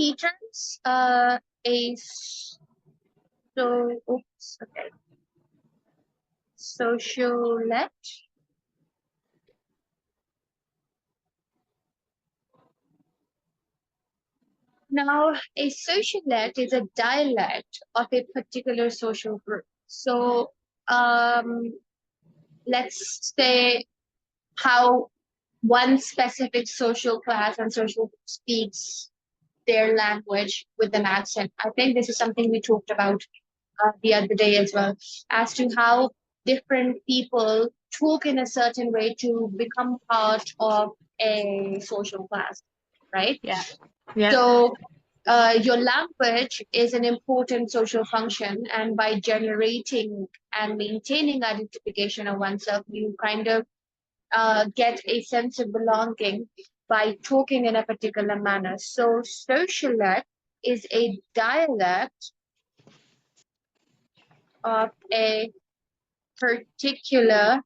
teachers, sociolette. Now, a sociolette is a dialect of a particular social group. So, let's say how one specific social class and social group speaks their language with an accent. I think this is something we talked about the other day as well, as to how different people talk in a certain way to become part of a social class, right? Yeah. Yeah. So your language is an important social function, and by generating and maintaining identification of oneself, you kind of get a sense of belonging by talking in a particular manner. So socialite is a dialect of a particular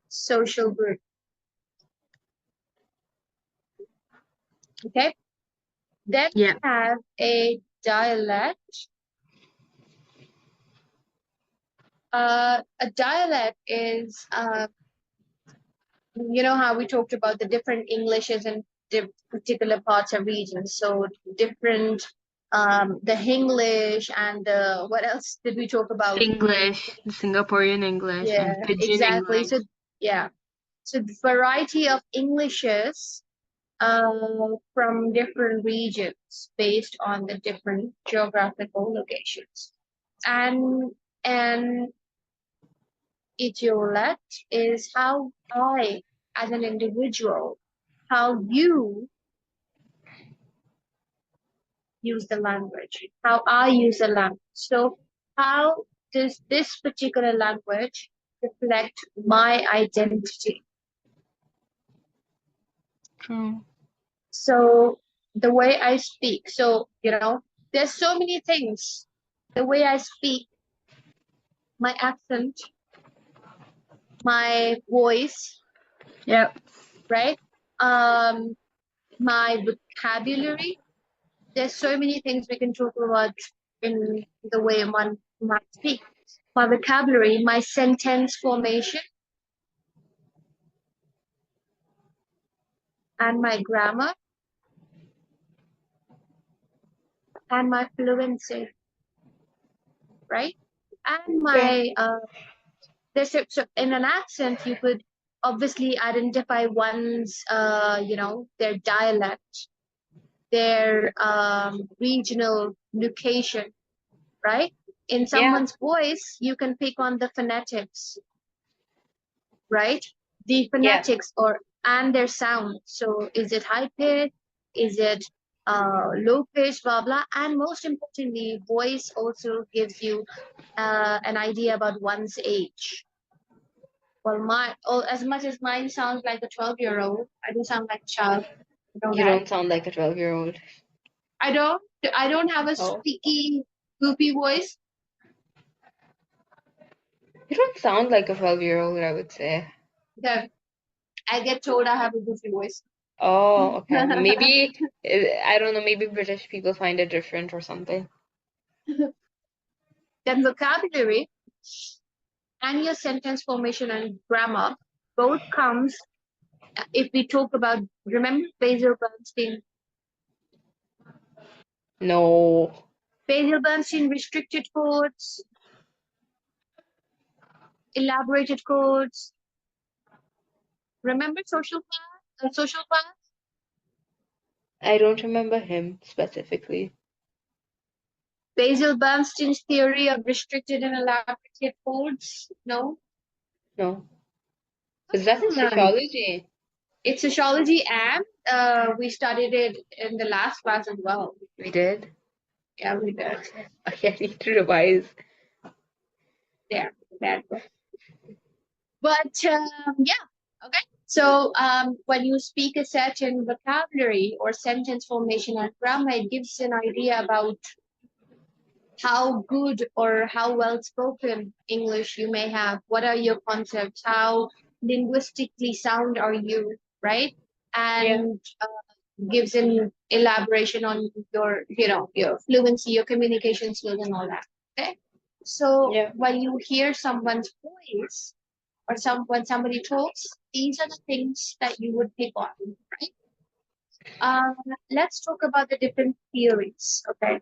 social group. Okay. Then we Yeah. have a dialect. A dialect is, you know how we talked about the different Englishes in particular parts of regions. So different, the Hinglish and the, what else did we talk about? English, the Singaporean English, Yeah, and Pidgin exactly. English. So yeah, so the variety of Englishes from different regions based on the different geographical locations. And an idiolect is how I, as an individual, how you use the language, how I use the language. So how does this particular language reflect my identity? True. So the way I speak. So, there's so many things. The way I speak, my accent, my voice, Yep. right? My vocabulary. There's so many things we can talk about in the way one might speak. My vocabulary, my sentence formation, and my grammar, and my fluency, right? And Yeah. my so in an accent, you could obviously identify one's, their dialect, their regional location, right? In Yeah. someone's voice, you can pick on the phonetics, right? The Yeah. phonetics and their sound. So is it high pitch? Is it low pitch? Blah blah. And most importantly, voice also gives you an idea about one's age. Well, as much as mine sounds like a 12-year-old, I do sound like a child. You know You that. don't sound like a 12-year-old. I don't. I don't have a Oh. squeaky, goofy voice. You don't sound like a 12-year-old, I would say. That I get told I have a goofy voice. Oh, okay. Maybe, I don't know, maybe British people find it different or something. Then vocabulary and your sentence formation and grammar both comes if we talk about, remember Basil Bernstein? No. Basil Bernstein restricted codes, elaborated codes. Remember social class? I don't remember him specifically. Basil Bernstein's theory of restricted and elaborated codes? No? No. Is that in Hmm. sociology? It's sociology, and we studied it in the last class as well. We did? Yeah, we did. Okay, I need to revise. There, that. But yeah, okay. So when you speak a certain vocabulary or sentence formation and grammar, it gives an idea about how good or how well spoken English you may have. What are your concepts? How linguistically sound are you, right? Yeah. And gives an elaboration on your, your fluency, your communication skills and all that. Okay. So Yeah. when you hear someone's voice or when somebody talks, these are the things that you would pick on, right? Um, let's talk about the different theories. Okay.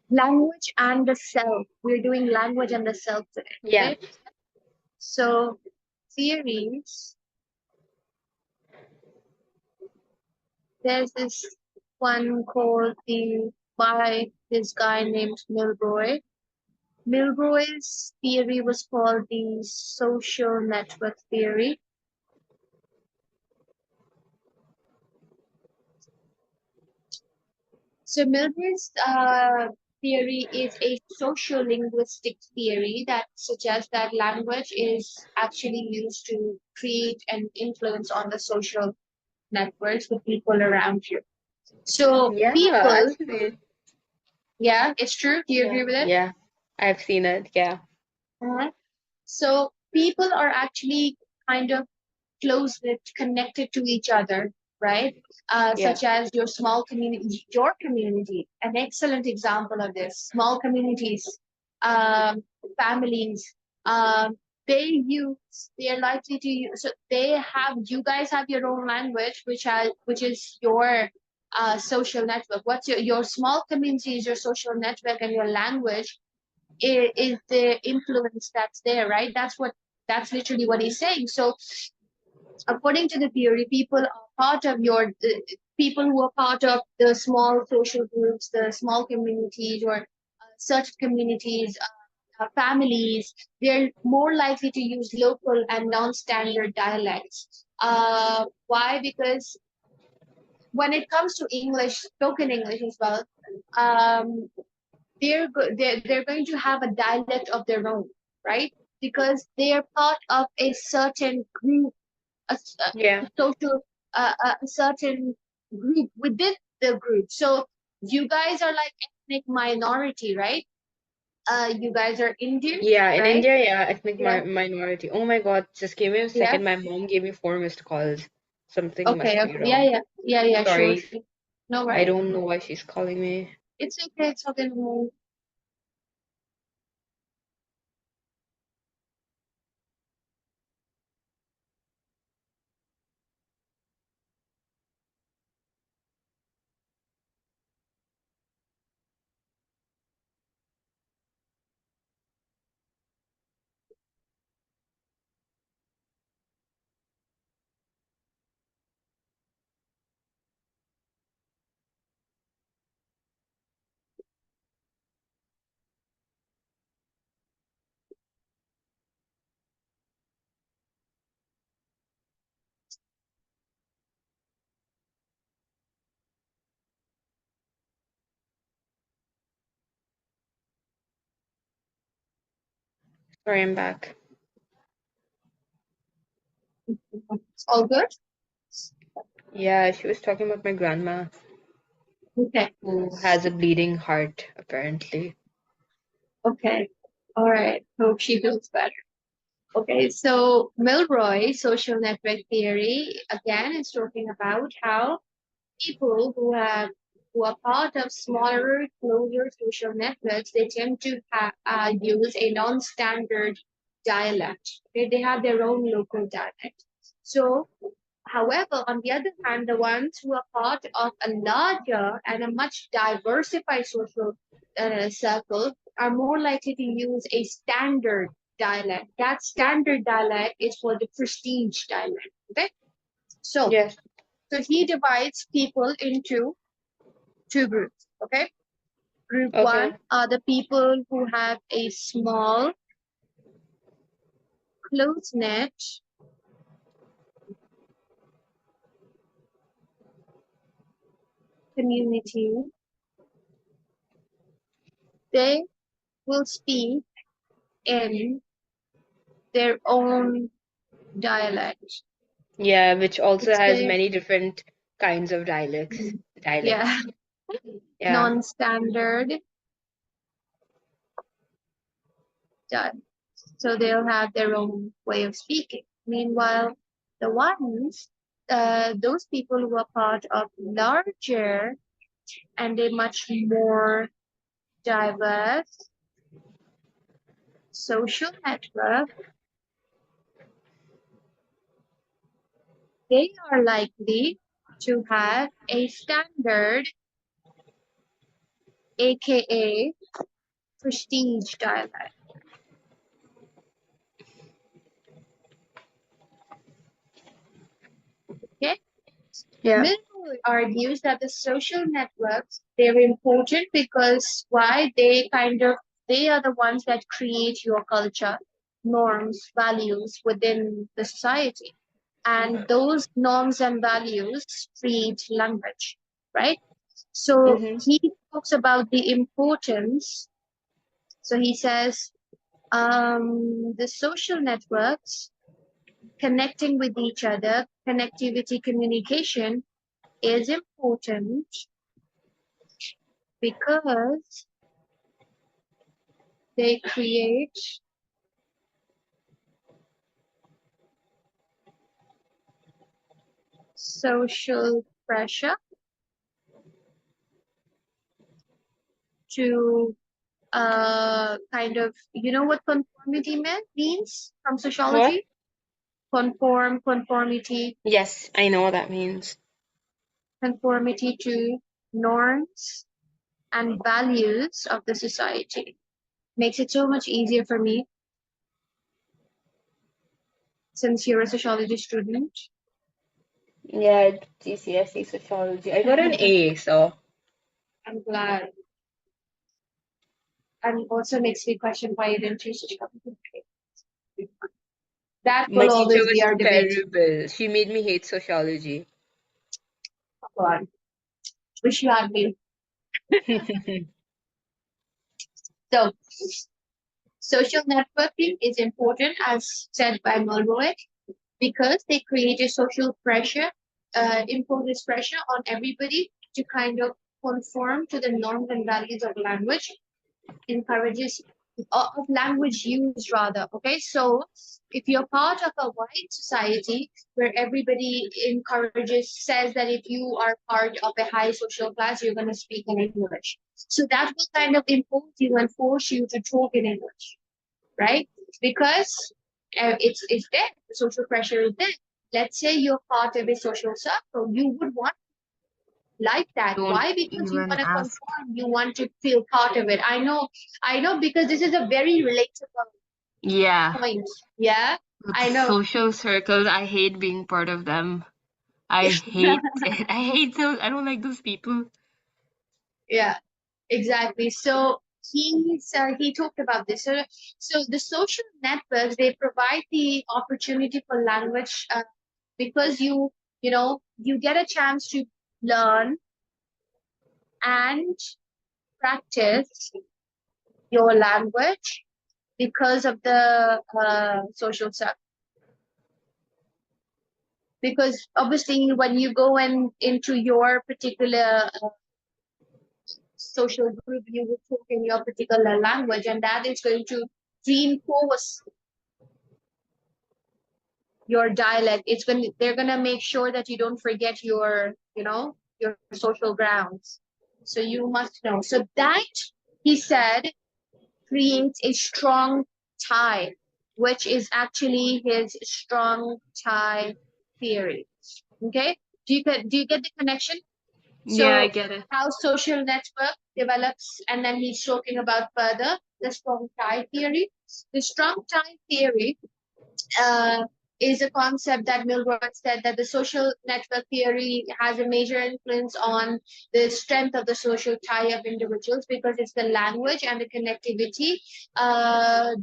Language and the self. We're doing language and the self today. Yeah. Okay. So theories, there's this one called by this guy named Milroy. Milroy's theory was called the social network theory. So Milroy's theory is a social-linguistic theory that suggests that language is actually used to create an influence on the social networks with people around you. So Yeah, people, actually. yeah, it's true. Do you Yeah. agree with it? Yeah. I've seen it. Yeah. Uh-huh. So people are actually kind of close-knit, connected to each other, right? Yeah. Such as your community, an excellent example of this. Small communities, um, families, um, they are likely to use, so you guys have your own language, which is your social network. What's your small community is your social network, and your language is the influence that's there, right? That's literally what he's saying. So according to the theory, people who are part of the small social groups, the small communities, or certain communities, families, they're more likely to use local and non-standard dialects. Why? Because when it comes to English, spoken English as well, um, they're going to have a dialect of their own, right? Because they are part of a certain group, Yeah. a social, a certain group within the group. So you guys are like ethnic minority, right? You guys are Indian, Yeah. In right? India, yeah, ethnic Yeah. minority. Oh my God, just give me a Yeah. second. My mom gave me 4 missed calls. Something Okay. must Okay. be Yeah. wrong. Yeah. Yeah. Yeah. Sure. Sorry. Sure. No I worries. don't know why she's calling me. It's okay. It's okay. No. Sorry, I'm back. It's all good. Yeah, she was talking about my grandma Okay. who has a bleeding heart, apparently. Okay. All right. Hope she feels better. Okay, so Milroy social network theory again is talking about how people who are part of smaller, closer social networks, they tend to use a non-standard dialect. Okay, they have their own local dialect. So, however, on the other hand, the ones who are part of a larger and a much diversified social circle are more likely to use a standard dialect. That standard dialect is for the prestige dialect. Okay, so Yes. so he divides people into two groups. Okay, group one Okay. are the people who have a small, close knit community. They will speak in their own dialect. Yeah, which also It's has the many different kinds of yeah, dialects. Yeah. non-standard dialect. So they'll have their own way of speaking. Meanwhile, the ones those people who are part of larger and a much more diverse social network, they are likely to have a standard, aka prestige dialect. Okay? Yeah. Milroy argues that the social networks, they're important because why they are the ones that create your culture, norms, values within the society. And those norms and values create language, right? So Mm-hmm. he talks about the importance. So he says, the social networks connecting with each other, connectivity, communication is important because they create social pressure to kind of, you know what conformity means from What? sociology? Conformity, Yes, I know what that means. conformity to norms and values of the society. Makes it so much easier for me since you're a sociology student. Yeah, GCSE sociology. I got an A, so I'm glad. And also makes me question why you didn't choose sociology. That my will teacher always be was our debate. terrible. She made me hate sociology. Go on. Wish you had me. So, social networking is important, as said by Mulroy, because they create a social pressure, imposes pressure on everybody to kind of conform to the norms and values of language, encourages of language use rather. Okay, so if you're part of a white society where everybody encourages, says that if you are part of a high social class, you're going to speak in English. So that will kind of impose you and force you to talk in English, right? Because it's there, the social pressure is there. Let's say you're part of a social circle, you would want like that. Don't Why? Because you even want to ask. conform, you want to feel part of it. I know, because this is a very relatable Yeah, point. Yeah, but I know. social circles, I hate being part of them. I hate it. I hate those. I don't like those people. Yeah, exactly. So he talked about this. So the social networks, they provide the opportunity for language, because you get a chance to learn and practice your language because of the social circle. Because obviously, when you go into your particular social group, you will talk in your particular language, and that is going to reinforce your dialect. They're gonna make sure that you don't forget your social grounds. So you must know. So that, he said, creates a strong tie, which is actually his strong tie theory. Okay? Do you get the connection? Yeah, I So get it. how social network develops, and then he's talking about further the strong tie theory. The strong tie theory uh, is a concept that Milroy said that the social network theory has a major influence on the strength of the social tie of individuals, because it's the language and the connectivity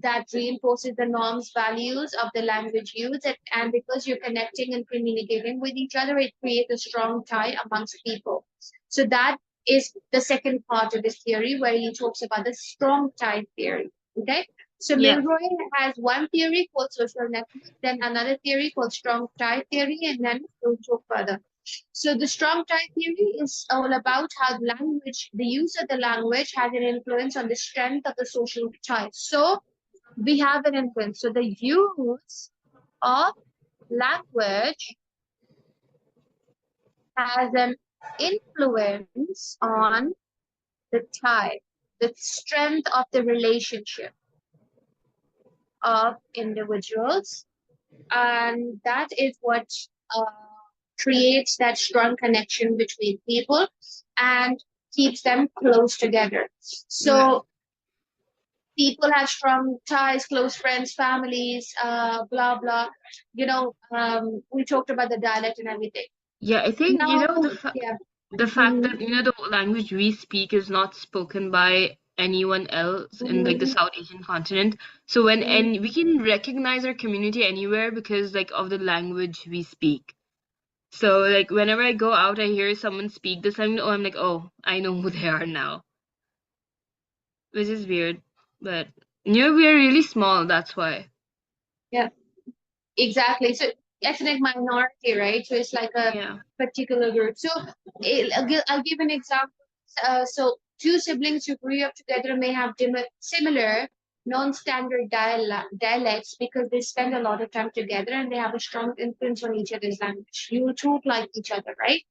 that reinforces the norms, values of the language used. And because you're connecting and communicating with each other, it creates a strong tie amongst people. So that is the second part of his theory, where he talks about the strong tie theory. Okay. So Yeah. Milroy has one theory called social network, then another theory called strong tie theory, and then we'll talk further. So the strong tie theory is all about how language, the use of the language has an influence on the strength of the social tie. So we have an influence. So the use of language has an influence on the tie, the strength of the relationship of individuals, and that is what uh, creates that strong connection between people and keeps them close together. Yeah. So people have strong ties, close friends, families, blah blah. We talked about the dialect and everything. Yeah, I think, Now, yeah. the fact Mhm. that, the language we speak is not spoken by anyone else in like the Mhm. South Asian continent. So when Mhm. and we can recognize our community anywhere because like of the language we speak. So like whenever I go out, I hear someone speak this language, oh, I'm like, oh, I know who they are now, which is weird. But we are really small, that's why. Yeah. Exactly. So ethnic minority, right? So it's like a Yeah. particular group. So I'll give an example. So two siblings who grew up together may have similar non-standard dialects because they spend a lot of time together and they have a strong influence on each other's language. You talk like each other, right?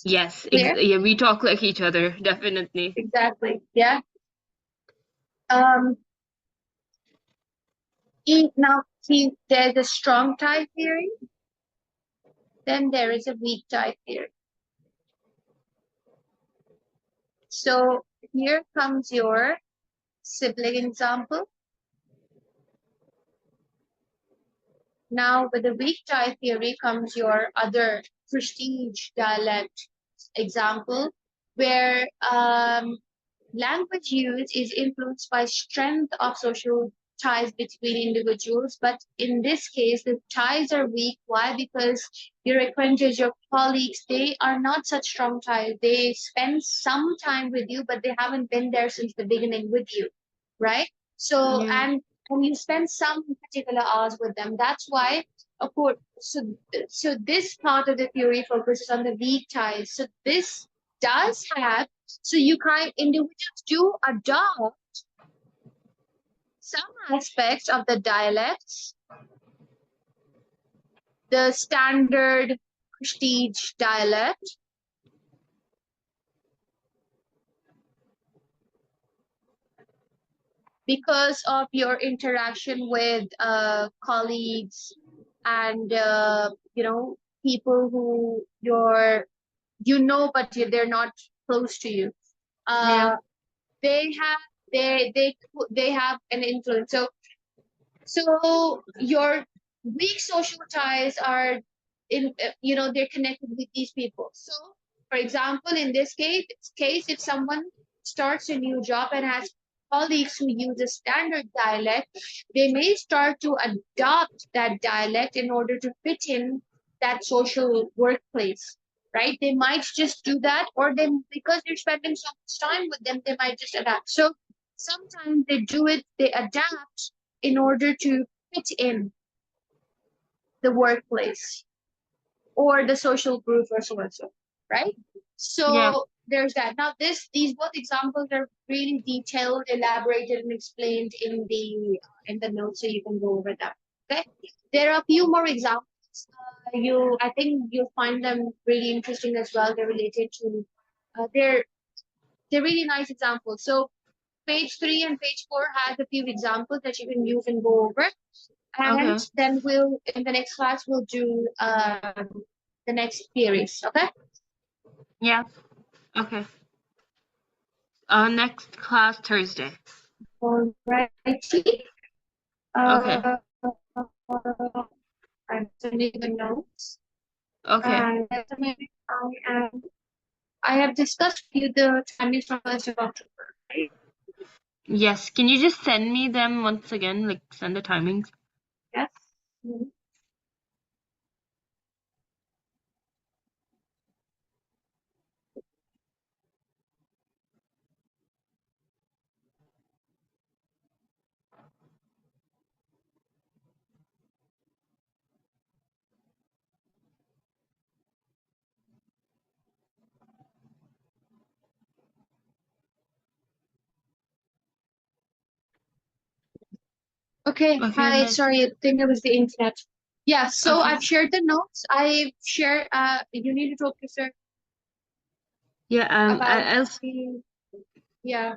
Yes, Clear? yeah, we talk like each other, definitely. Exactly. Yeah. Um. Now, there's a strong tie theory. Then there is a weak tie theory. So here comes your sibling example. Now, with the weak tie theory comes your other prestige dialect example, where language use is influenced by strength of social ties between individuals, but in this case, the ties are weak. Why? Because your acquaintances, your colleagues, they are not such strong ties. They spend some time with you, but they haven't been there since the beginning with you, right? So, Yeah. and when you spend some particular hours with them, that's why, of course, so this part of the theory focuses on the weak ties. So this does have so you individuals do adopt some aspects of the dialects, the standard prestige dialect, because of your interaction with colleagues and people who but they're not close to you. Yeah. Uh, they have they have an influence. So your weak social ties are they're connected with these people. So, for example, in this case, if someone starts a new job and has colleagues who use a standard dialect, they may start to adopt that dialect in order to fit in that social workplace, right? They might just do that, or they because they're spending so much time with them, they might just adapt. So sometimes they adapt in order to fit in the workplace or the social group or so and so, right? Yeah. So there's that. Now these both examples are really detailed, elaborated, and explained in the notes, so you can go over that. Okay. There are a few more examples. I think you'll find them really interesting as well. They're related to they're really nice examples. So page 3 and page 4 has a few examples that you can use and go over. And Okay. then in the next class, we'll do the next series. Okay. Yeah. Okay. Next class Thursday. All righty. Okay. Uh, I'm sending the notes. Okay. And am, I have discussed with you the timings from 1st of October, right? Yes. Can you just send me them once again? Like send the timings. Yes. Mhm. Okay. Okay, Hi. nice. Sorry, I think it was the internet. Yeah. So Okay. I've shared the notes. I've shared. You need to talk to sir. Yeah, about the, yeah.